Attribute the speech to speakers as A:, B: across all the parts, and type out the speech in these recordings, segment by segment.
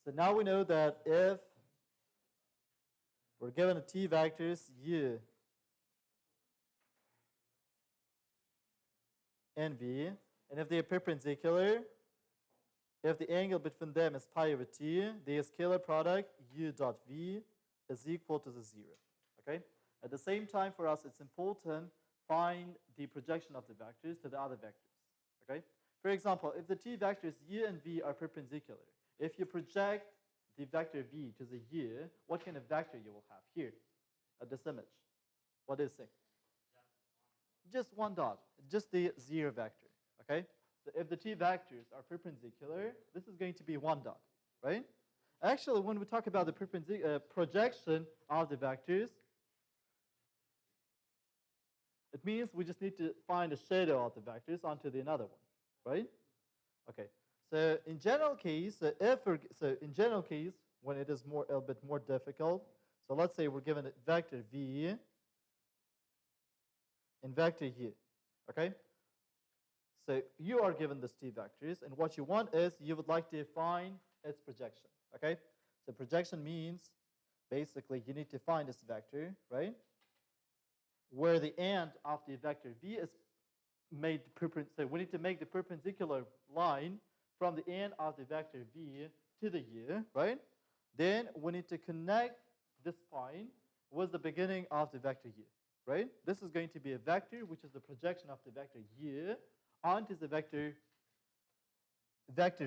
A: So now we know that if we're given a t vectors u and v, and if they are perpendicular, if the angle between them is pi over t, the scalar product u dot v is equal to the 0. Okay? At the same time, for us, it's important find the projection of the vectors to the other vectors. Okay? For example, if the t vectors u and v are perpendicular, if you project the vector v to the u, what kind of vector you will have here at this image? What do you think? Just one dot, just the 0 vector. Okay? So if the t vectors are perpendicular, this is going to be one dot, right? Actually, when we talk about the projection of the vectors, it means we just need to find a shadow of the vectors onto the another one, right? Okay. So in general case, when it is a bit more difficult, so let's say we're given a vector v and vector u. Okay. So you are given these t vectors, and what you want is you would like to find its projection. Okay. So projection means basically you need to find this vector, right? Where the end of the vector v is made perpendicular. So we need to make the perpendicular line from the end of the vector v to the u, right? Then we need to connect this point with the beginning of the vector u, right? This is going to be a vector, which is the projection of the vector u onto the vector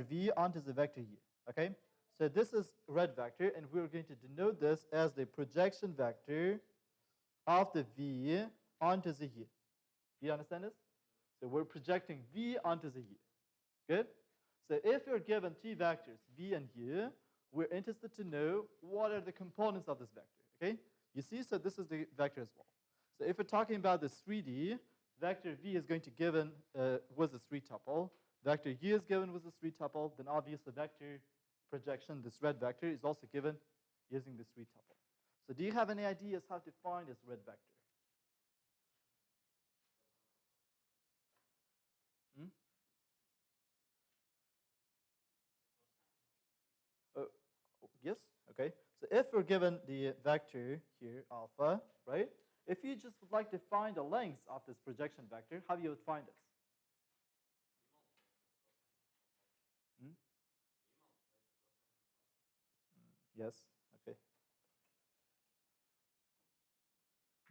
A: v onto the vector u, okay? So this is red vector, and we're going to denote this as the projection vector of the v onto the u. You understand this? So we're projecting v onto the u. Good? So if you're given t vectors v and u, we're interested to know what are the components of this vector. Okay? You see, so this is the vector as well. So if we're talking about this 3D, vector v is going to given with a 3 tuple. Vector u is given with a 3 tuple. Then obviously vector projection, this red vector, is also given using this 3 tuple. So do you have any ideas how to find this red vector? Yes? Okay. So if we're given the vector here, alpha, right? If you just would like to find the length of this projection vector, how you would find it? Yes? Okay.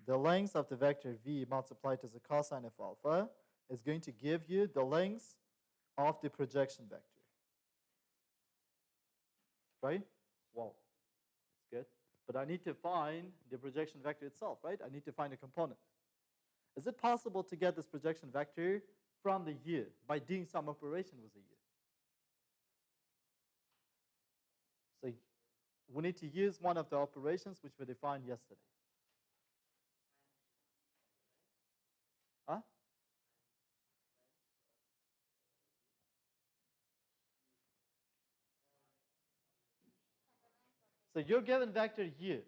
A: The length of the vector v multiplied to the cosine of alpha is going to give you the length of the projection vector. Right? Well, it's good. But I need to find the projection vector itself, right? I need to find a component. Is it possible to get this projection vector from the u by doing some operation with the u? So we need to use one of the operations which we defined yesterday. Huh? So you're given vector u.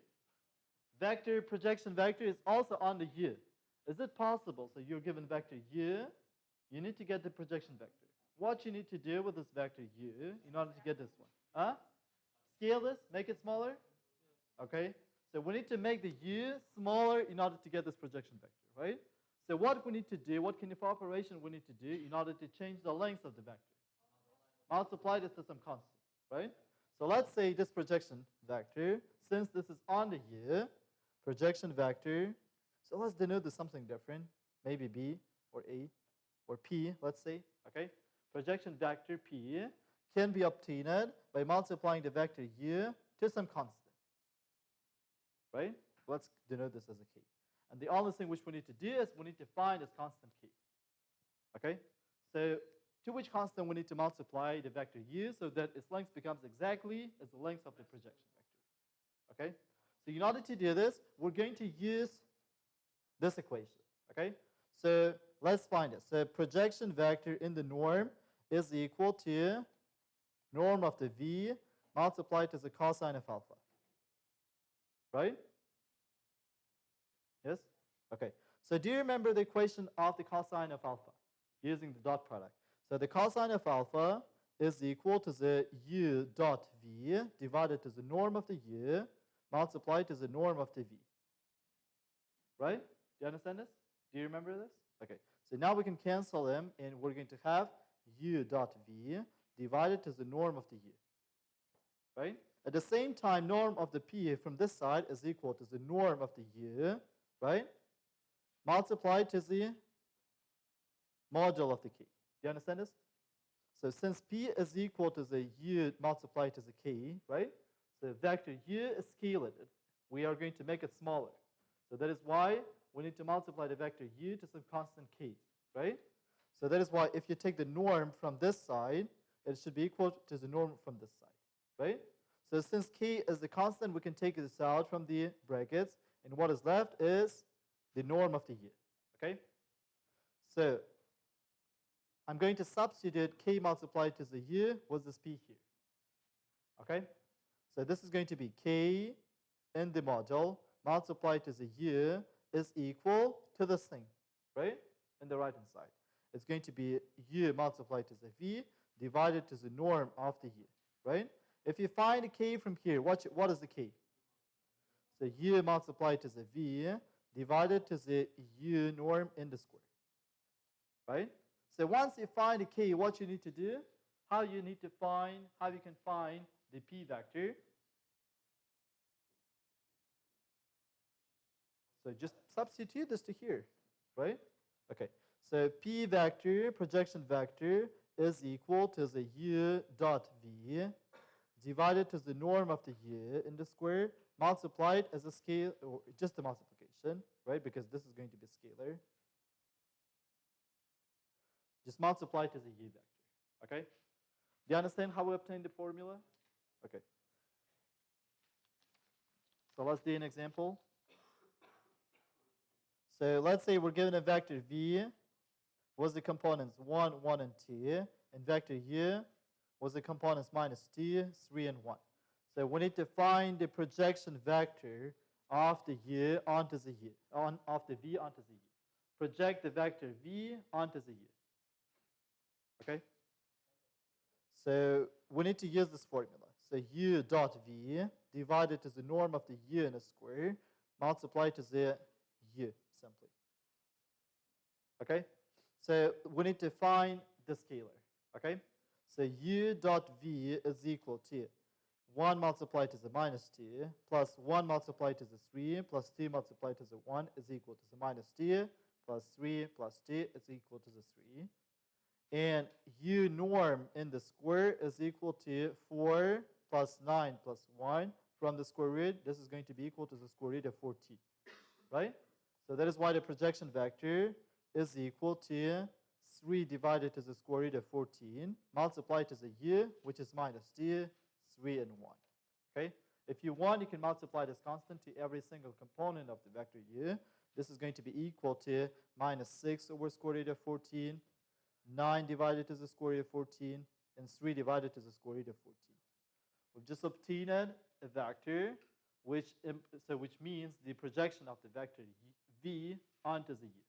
A: Vector projection vector is also on the u. Is it possible? So you're given vector u. You need to get the projection vector. What you need to do with this vector u in order to get this one? Huh? Scale this, make it smaller. Okay? So we need to make the u smaller in order to get this projection vector, right? So what we need to do, what kind of operation we need to do in order to change the length of the vector? Multiply this to some constant, right? So let's say this projection vector, since this is on the u, projection vector, so let's denote this something different, maybe b or a or p, let's say, okay? Projection vector p can be obtained by multiplying the vector u to some constant, right? Let's denote this as a k. And the only thing which we need to do is we need to find this constant k, okay? So to which constant we need to multiply the vector u so that its length becomes exactly as the length of the projection vector, okay? So in order to do this, we're going to use this equation, okay? So let's find it. So projection vector in the norm is equal to norm of the v multiplied to the cosine of alpha, right? Yes? Okay. So do you remember the equation of the cosine of alpha using the dot product? So the cosine of alpha is equal to the u dot v divided to the norm of the u multiplied to the norm of the v. Right? Do you understand this? Do you remember this? Okay. So now we can cancel them, and we're going to have u dot v divided to the norm of the u. Right? At the same time, norm of the p from this side is equal to the norm of the u, right? Multiplied to the module of the k. Do you understand this? So since p is equal to the u multiplied to the k, right? So vector u is scalar. We are going to make it smaller. So that is why we need to multiply the vector u to some constant k, right? So that is why if you take the norm from this side, it should be equal to the norm from this side, right? So since k is the constant, we can take this out from the brackets, and what is left is the norm of the u, okay? So I'm going to substitute k multiplied to the u with this p here, okay? So this is going to be k in the module multiplied to the u is equal to this thing, right? In the right-hand side. It's going to be u multiplied to the v divided to the norm of the u, right? If you find a k from here, what is the k? So u multiplied to the v divided to the u norm in the square, right? So once you find a k, what you need to do, how you can find the p vector. So just substitute this to here, right? Okay. So p vector, projection vector, is equal to the u dot v divided to the norm of the u in the square, multiplied as a scale, or just the multiplication, right? Because this is going to be scalar. Just multiply to the u vector, okay? Do you understand how we obtain the formula? Okay. So let's do an example. So let's say we're given a vector v was the components 1, 1, and 2, and vector u was the components minus 2, 3, and 1. So we need to find the projection vector of the u onto the u, of the v onto the u. Project the vector v onto the u. Okay? So we need to use this formula. So u dot v divided to the norm of the u in a square multiplied to the u simply. Okay? So we need to find the scalar. Okay? So u dot v is equal to 1 multiplied to the minus 2 plus 1 multiplied to the 3 plus 2 multiplied to the 1 is equal to the minus 2 plus 3 plus 2 is equal to the 3. And u norm in the square is equal to 4 plus 9 plus 1 from the square root. This is going to be equal to the square root of 14, right? So that is why the projection vector is equal to 3 divided to the square root of 14 multiplied to the u, which is minus 2, 3, and 1. Okay? If you want, you can multiply this constant to every single component of the vector u. This is going to be equal to minus 6 over square root of 14, 9 divided to the square root of 14, and 3 divided to the square root of 14. We've just obtained a vector, which means the projection of the vector v onto the u.